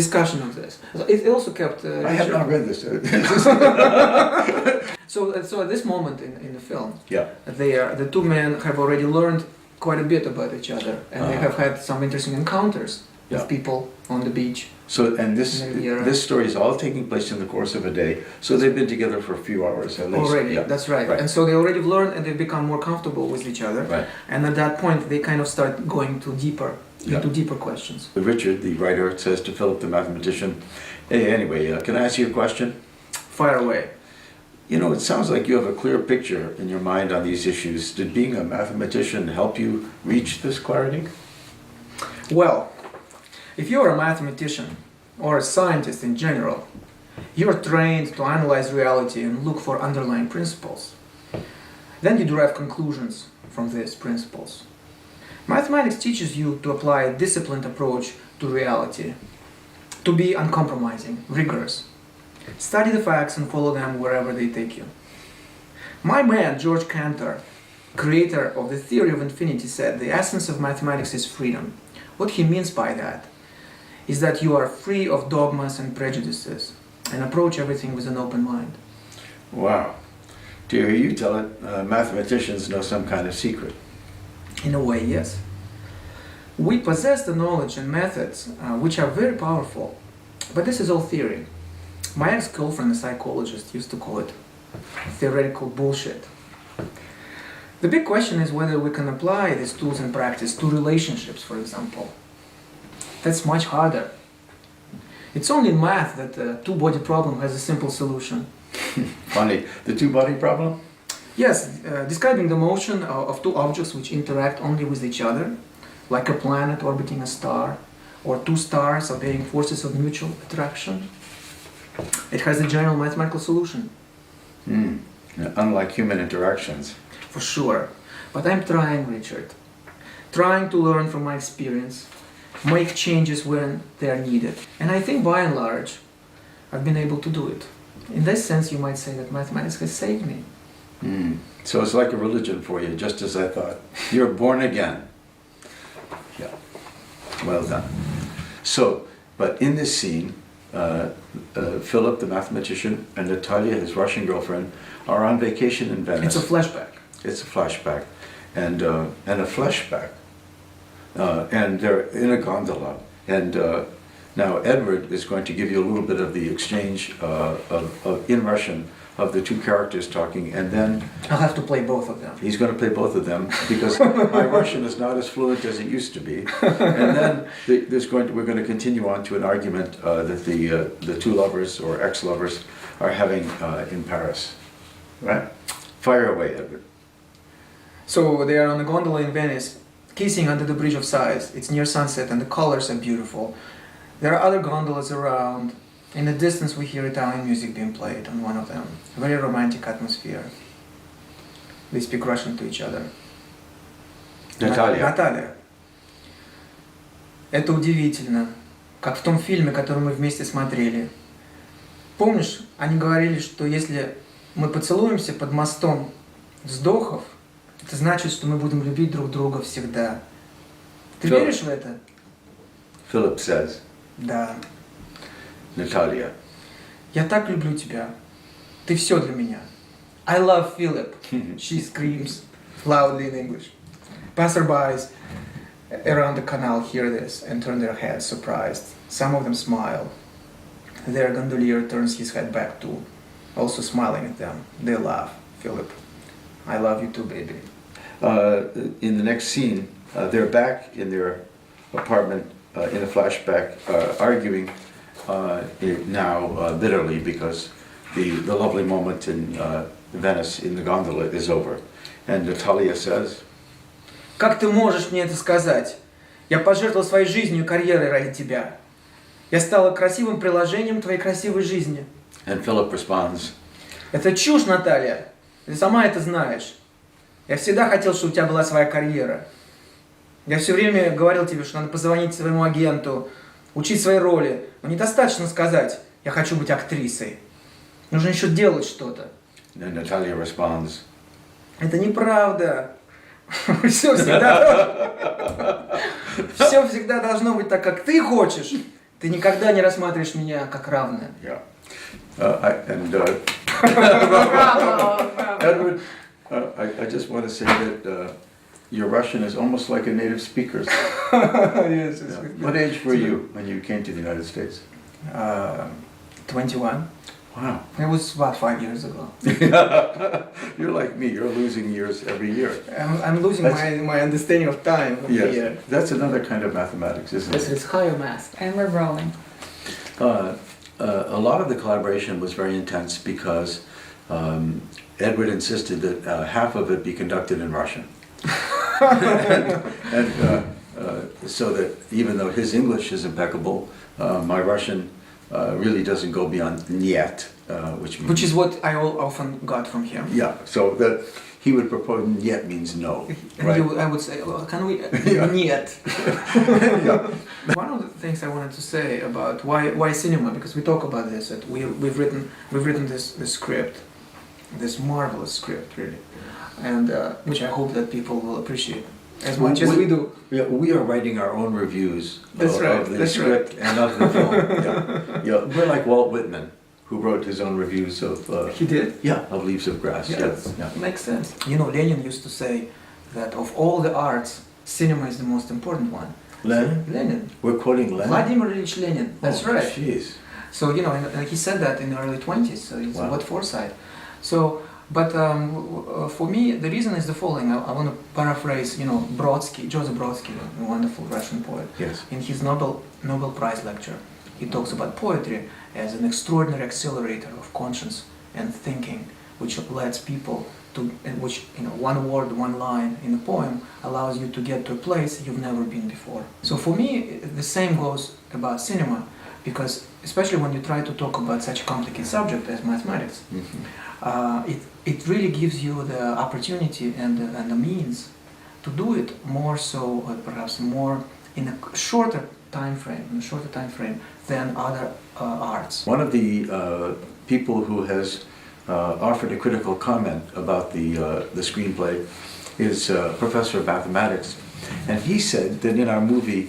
discussion of this. So it also kept. I have not read this. So at this moment in the film, Yeah. the two men have already learned quite a bit about each other, and they have had some interesting encounters with Yeah. people on the beach. So, and Riviera. this story is all taking place in the course of a day. So they've been together for a few hours at least. Already, Yeah. that's right. And so they already learned and they've become more comfortable with each other. Right. And at that point, they kind of start going to deeper, Yeah. into deeper questions. Richard, the writer, says to Philip, the mathematician, "Hey, anyway, can I ask you a question? Fire away. You know, it sounds like you have a clear picture in your mind on these issues. Did being a mathematician help you reach this clarity?" Well, if you're a mathematician or a scientist in general, you're trained to analyze reality and look for underlying principles. Then you derive conclusions from these principles. Mathematics teaches you to apply a disciplined approach to reality, to be uncompromising, rigorous. Study the facts and follow them wherever they take you. My man, George Cantor, creator of the theory of infinity, said the essence of mathematics is freedom. What he means by that is that you are free of dogmas and prejudices and approach everything with an open mind. Wow. To hear you tell it, mathematicians know some kind of secret. In a way, yes. We possess the knowledge and methods which are very powerful, but this is all theory. My ex-girlfriend, a psychologist, used to call it theoretical bullshit. The big question is whether we can apply these tools in practice to relationships, for example. That's much harder. It's only in math that the two-body problem has a simple solution. Funny. The two-body problem? Yes, describing the motion of two objects which interact only with each other, like a planet orbiting a star, or two stars obeying forces of mutual attraction. It has a general mathematical solution. Unlike human interactions. For sure. But I'm trying, Richard. Trying to learn from my experience, make changes when they are needed. And I think by and large, I've been able to do it. In this sense, you might say that mathematics has saved me. So it's like a religion for you, just as I thought. You're born again. Yeah. Well done. So, but in this scene, Philip, the mathematician, and Natalia, his Russian girlfriend, are on vacation in Venice. It's a flashback. It's a flashback, and a flashback, and they're in a gondola. And now Edward is going to give you a little bit of the exchange in Russian of the two characters talking, and then I'll have to play both of them. he's going to play both of them because my Russian is not as fluent as it used to be. And then we're going to continue on to an argument that the two lovers or ex-lovers are having in Paris. Right? Fire away, Edward. So they are on a gondola in Venice, kissing under the Bridge of Sighs. It's near sunset and the colors are beautiful. There are other gondolas around. In the distance we hear Italian music being played on one of them. A very romantic atmosphere. They speak Russian to each other. Наталья. Это удивительно, как в том фильме, который мы вместе смотрели. Помнишь, они говорили, что если мы поцелуемся под мостом вздохов, это значит, что мы будем любить друг друга всегда. Ты веришь в это? Philip says. Да. Natalia. Я так люблю тебя. Ты все для меня. I love Philip. She screams loudly in English. Passerbys around the canal hear this and turn their heads surprised. Some of them smile. Their gondolier turns his head back too, also smiling at them. They laugh. Philip, I love you too, baby. In the next scene, they're back in their apartment in a flashback, arguing now bitterly because the lovely moment in Venice in the gondola is over. And Natalia says, Как ты можешь мне это сказать? Я пожертвовал своей жизнью и карьерой ради тебя. Я стала красивым приложением твоей красивой жизни. And Philip responds, Это чушь, Наталья. Ты сама это знаешь. Я всегда хотел, чтобы у тебя была своя карьера. Я все время говорил тебе, что надо позвонить своему агенту, учить свои роли. Но недостаточно сказать, я хочу быть актрисой. Нужно еще делать что-то. and Natalia responds, Это неправда. Все всегда должно быть так, как ты хочешь. Ты никогда не рассматриваешь меня как равное. Yeah. Edward, I just want to say that your Russian is almost like a native speaker's. Yes, Yeah. What age were you when you came to the United States? 21. Wow. It was about 5 years ago. You're like me, you're losing years every year. I'm losing my understanding of time. Yes, that's another kind of mathematics, isn't This it? is higher math. And we're rolling. A lot of the collaboration was very intense because Edward insisted that half of it be conducted in Russian. and so that even though his English is impeccable, my Russian really doesn't go beyond "niet," which means... Which is what I often got from him. Yeah, so that he would propose "niet" means no, And right? I would say, well, can we... Yeah. Niet. Yeah. One of the things I wanted to say about why cinema, because we talk about this, that we've written this script, this marvelous script, really, and which I hope that people will appreciate as much as we do. Yeah, we are writing our own reviews That's right, of the that's script and of the film. Yeah. Yeah, we're like Walt Whitman, who wrote his own reviews of He did? of Leaves of Grass. Yeah, Yes. Yeah. makes sense. You know, Lenin used to say that of all the arts, cinema is the most important one. Lenin? Lenin. We're quoting Lenin. Vladimir Ilyich Lenin. That's Oh, right. Jeez. So, you know, and he said that in the early 20s, so it's Wow. what foresight. So, but for me, the reason is the following. I want to paraphrase, you know, Brodsky, Joseph Brodsky, a wonderful Russian poet. Yes. In his Nobel Prize lecture, he talks about poetry as an extraordinary accelerator of conscience and thinking, which lets people to, in which, you know, one word, one line in a poem allows you to get to a place you've never been before. So for me, the same goes about cinema, because especially when you try to talk about such a complicated subject as mathematics, it really gives you the opportunity and the means to do it more so, perhaps more in a shorter time frame than other arts. One of the people who has offered a critical comment about the screenplay is a professor of mathematics, and he said that in our movie,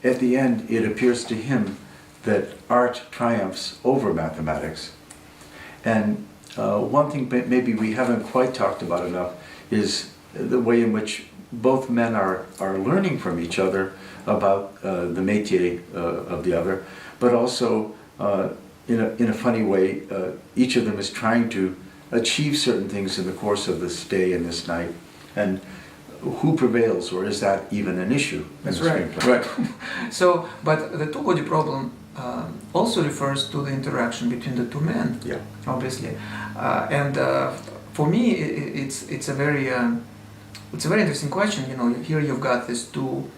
at the end, it appears to him that art triumphs over mathematics. And one thing maybe we haven't quite talked about enough is the way in which both men are learning from each other about the métier of the other, but also in a funny way, each of them is trying to achieve certain things in the course of this day and this night. And who prevails, or is that even an issue? That's in the right. screenplay? Right. So, but the two-body problem also refers to the interaction between the two men, Yeah. obviously. And for me, it's a very interesting question. You know, here you've got these two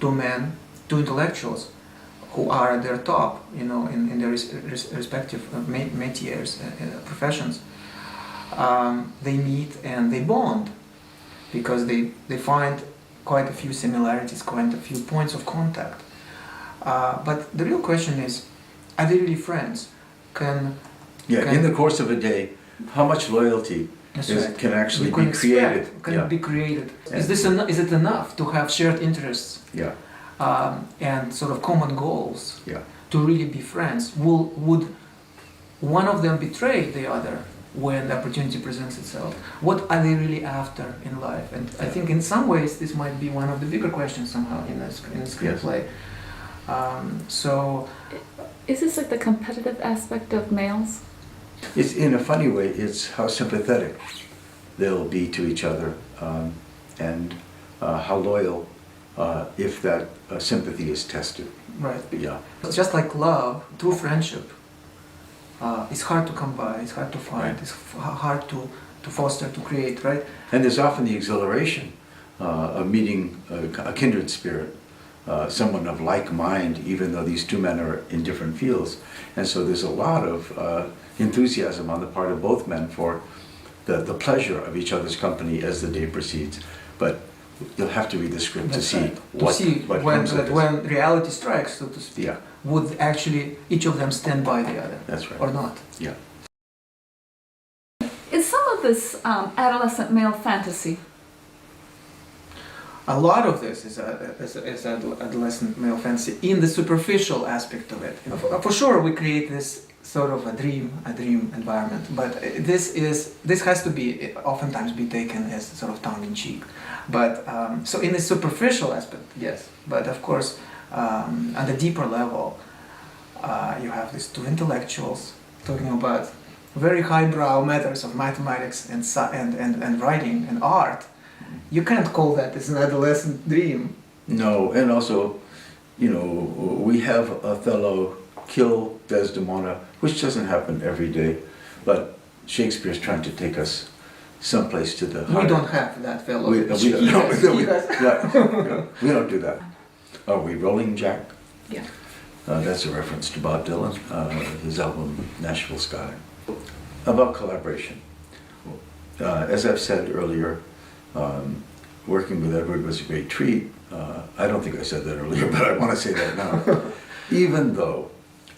men, two intellectuals, who are at their top, you know, in their respective métiers, professions. They meet and they bond because they find quite a few similarities, quite a few points of contact. But the real question is, are they really friends? In the course of a day, how much loyalty can actually be created? Can be created. Is it enough to have shared interests? Yeah. And sort of common goals, Yeah. to really be friends? Would one of them betray the other when the opportunity presents itself? What are they really after in life? And I think in some ways this might be one of the bigger questions somehow in a screenplay. So, Is this like the competitive aspect of males? It's in a funny way. It's how sympathetic they'll be to each other, and how loyal if that sympathy is tested. right. Yeah. It's just like love, true friendship. It's hard to come by, it's hard to find, Right. it's hard to foster, to create, right? And there's often the exhilaration of meeting a kindred spirit, someone of like mind, even though these two men are in different fields. And so there's a lot of enthusiasm on the part of both men for the pleasure of each other's company as the day proceeds. But you'll have to read the script That's to see right. what when, comes of that this. when reality strikes, so to speak, Yeah, would actually each of them stand by the other, that's right. or not? Yeah. Is some of this adolescent male fantasy? a lot of this is adolescent male fantasy in the superficial aspect of it. For sure, we create this sort of a dream environment, but this has to be oftentimes be taken as sort of tongue in cheek. But so in the superficial aspect, yes. But of course, at the deeper level, you have these two intellectuals talking about very highbrow matters of mathematics and writing and art. You can't call that as an adolescent dream. No, and also, you know, we have Othello kill Desdemona, which doesn't happen every day, but Shakespeare's trying to take us someplace to the higher. We don't have that fellow. We don't do that. Are we rolling, Jack? Yeah. That's a reference to Bob Dylan, his album Nashville Sky. About collaboration. As I've said earlier, working with Edward was a great treat. I don't think I said that earlier, but I want to say that now. Even though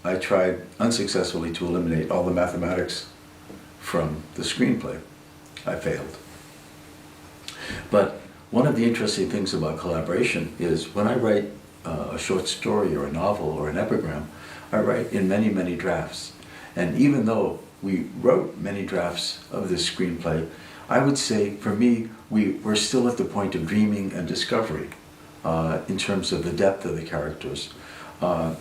I tried unsuccessfully to eliminate all the mathematics from the screenplay, I failed. But one of the interesting things about collaboration is when I write a short story or a novel or an epigram, I write in many, many drafts. And even though we wrote many drafts of this screenplay, I would say, for me, we're still at the point of dreaming and discovery in terms of the depth of the characters. One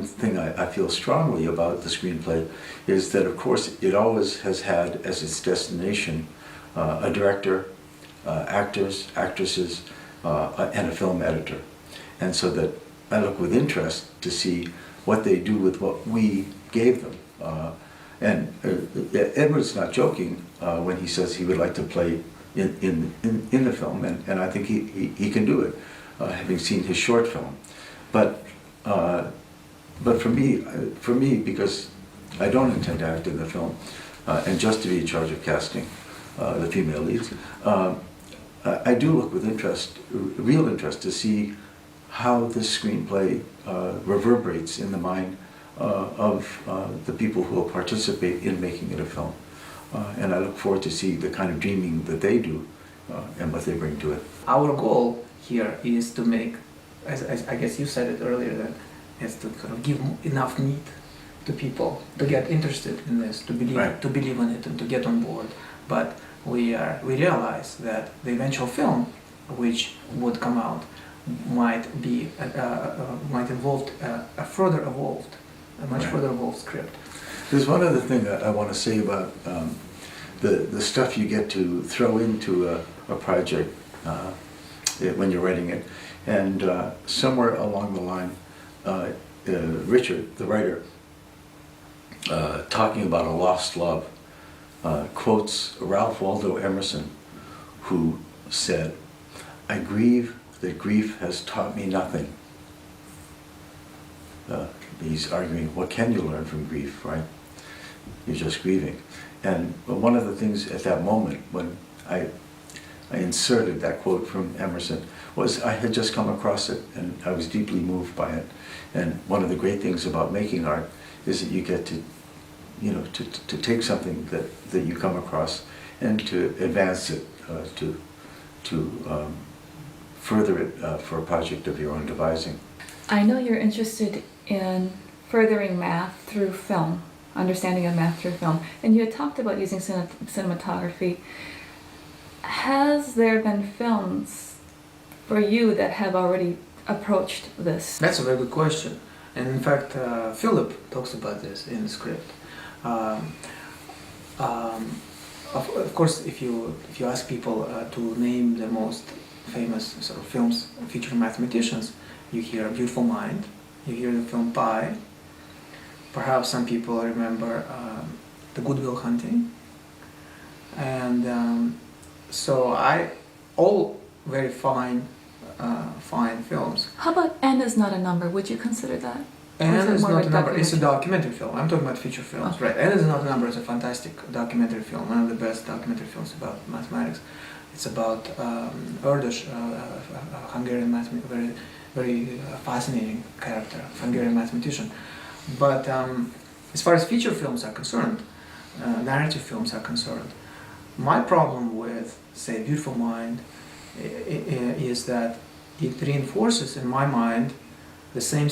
thing I feel strongly about the screenplay is that, of course, it always has had as its destination a director, actors, actresses, and a film editor. And so that I look with interest to see what they do with what we gave them. Edward's not joking when he says he would like to play in the film, and I think he can do it, having seen his short film. But for me, because I don't intend to act in the film, and just to be in charge of casting the female leads, I do look with interest, real interest, to see how this screenplay reverberates in the mind of the people who will participate in making it a film. And I look forward to see the kind of dreaming that they do and what they bring to it. Our goal here is to make, as I guess you said it earlier, that is to sort of give enough meat to people to get interested in this, to believe, Right. to believe in it, and to get on board. But we realize that the eventual film, which would come out, might involve a further evolved, a much Right. further evolved script. There's one other thing that I want to say about the stuff you get to throw into a project when you're writing it. And somewhere along the line, Richard, the writer, talking about a lost love, quotes Ralph Waldo Emerson, who said, "I grieve that grief has taught me nothing." He's arguing, what can you learn from grief, right? You're just grieving. And one of the things at that moment when I inserted that quote from Emerson was I had just come across it and I was deeply moved by it. And one of the great things about making art is that you get to, you know, to take something that you come across and to advance it, to further it for a project of your own devising. I know you're interested in furthering math through film, understanding of math through film, and you had talked about using cinematography. Has there been films for you that have already approached this? That's a very good question. And in fact, Philip talks about this in the script. Of course, if you ask people to name the most famous sort of films featuring mathematicians, you hear A Beautiful Mind, you hear the film Pi. Perhaps some people remember The Good Will Hunting, and so all very fine films. How about N is Not a Number? Would you consider that? N Or is it is more not like a number. It's a documentary? documentary film. I'm talking about feature films, Okay. right? N is not a number. Is a fantastic documentary film. One of the best documentary films about mathematics. It's about Erdős, a Hungarian very fascinating character, Hungarian mathematician. But as far as feature films are concerned, narrative films are concerned, My problem with, say, Beautiful Mind is that it reinforces in my mind the same